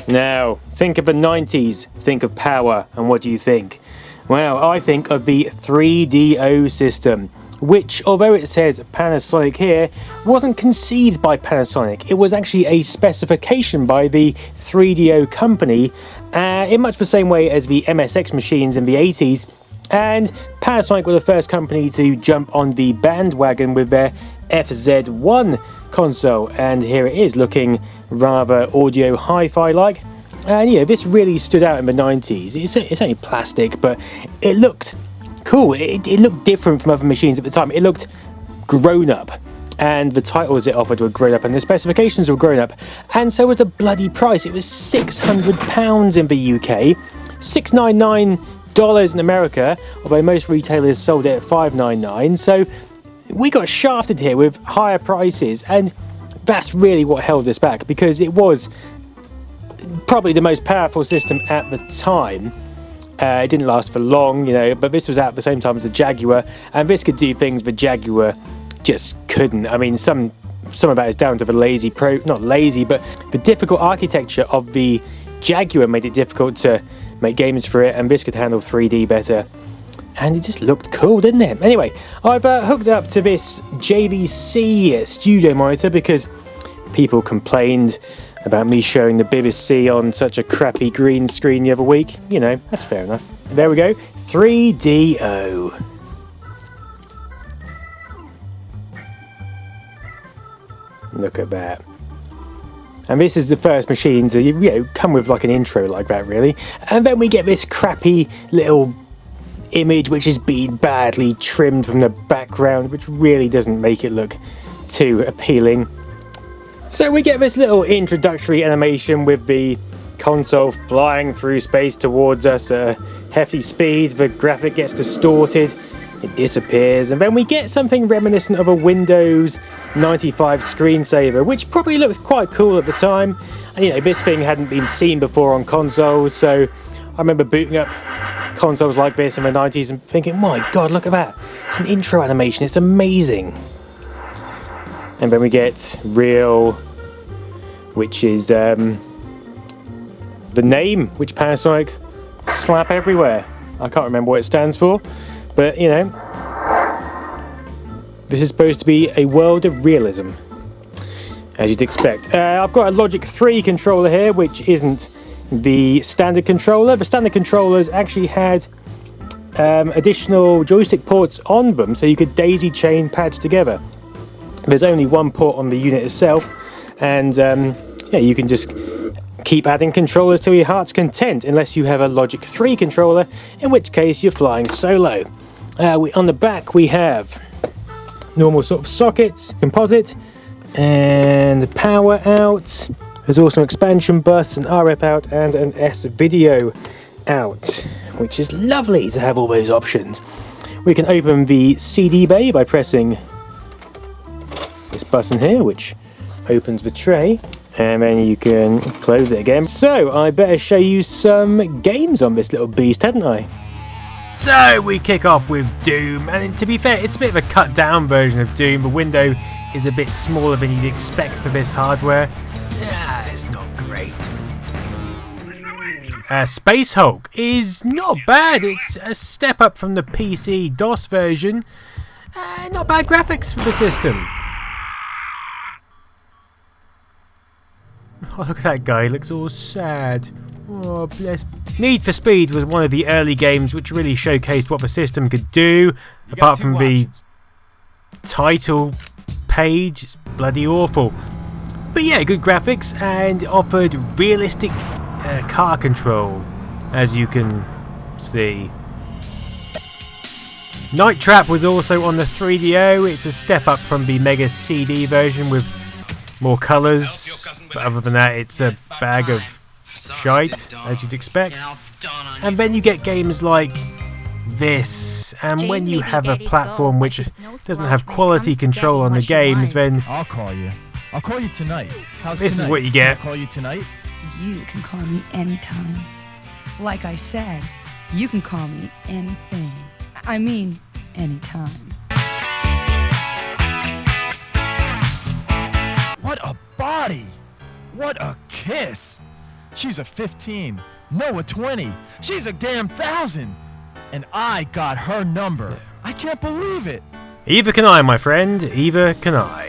Now, think of the 90s, think of power, and what do you think? Well, I think of the 3DO system, which, although it says Panasonic here, wasn't conceived by Panasonic. It was actually a specification by the 3DO company, in much the same way as the MSX machines in the 80s, and Panasonic were the first company to jump on the bandwagon with their FZ-1 console, and here it is, looking rather audio hi-fi like. And yeah, this really stood out in the 90s. It's only plastic, but it looked cool. It looked different from other machines at the time. It looked grown up, and the titles it offered were grown up, and the specifications were grown up, and so was the bloody price. It was £600 in the UK, $699 in America, although most retailers sold it at $599. So we got shafted here with higher prices, and that's really what held us back, because it was probably the most powerful system at the time. It didn't last for long, you know, but this was out at the same time as the Jaguar, and this could do things the Jaguar just couldn't. I mean, some of that is down to the not lazy, but the difficult architecture of the Jaguar made it difficult to make games for it, and this could handle 3D better. And it just looked cool, didn't it? Anyway, I've hooked up to this JVC studio monitor because people complained about me showing the BBC on such a crappy green screen the other week. You know, that's fair enough. There we go, 3DO. Look at that. And this is the first machine to, you know, come with like an intro like that, really. And then we get this crappy little image which has been badly trimmed from the background, which really doesn't make it look too appealing. So we get this little introductory animation with the console flying through space towards us at a hefty speed. The graphic gets distorted, it disappears, and then we get something reminiscent of a Windows 95 screensaver, which probably looked quite cool at the time. And, you know, this thing hadn't been seen before on consoles, so I remember booting up consoles like this in the 90s and thinking, my god, look at that, it's an intro animation, it's amazing. And then we get Real, which is the name which Panasonic slap everywhere. I can't remember what it stands for, but you know, this is supposed to be a world of realism, as you'd expect. I've got a Logic 3 controller here, which isn't the standard controller. The standard controllers actually had additional joystick ports on them, so you could daisy chain pads together. There's only one port on the unit itself, and yeah, you can just keep adding controllers to your heart's content, unless you have a Logic 3 controller, in which case you're flying solo. On the back we have normal sort of sockets, composite, and the power out. There's also an expansion bus, an RF out, and an S-video out, which is lovely to have all those options. We can open the CD bay by pressing this button here, which opens the tray, and then you can close it again. So I better show you some games on this little beast, hadn't I? So we kick off with Doom, and to be fair, it's a bit of a cut down version of Doom. The window is a bit smaller than you'd expect for this hardware. Yeah, it's not great. Space Hulk is not bad. It's a step up from the PC DOS version. Not bad graphics for the system. Oh, look at that guy, he looks all sad. Oh, bless. Need for Speed was one of the early games which really showcased what the system could do. Apart from the title page, it's bloody awful. But yeah, good graphics, and offered realistic car control, as you can see. Night Trap was also on the 3DO. It's a step up from the Mega CD version with more colours, but other than that it's a bag of shite, as you'd expect. And then you get games like this, and when you have a platform which doesn't have quality control on the games, then I'll call you tonight. This is what you get. I'll call you tonight. You can call me anytime. Like I said, you can call me anything. I mean, anytime. What a body! What a kiss! She's a 15. No, a 20. She's a damn 1,000. And I got her number. I can't believe it. Either can I, my friend. Either can I.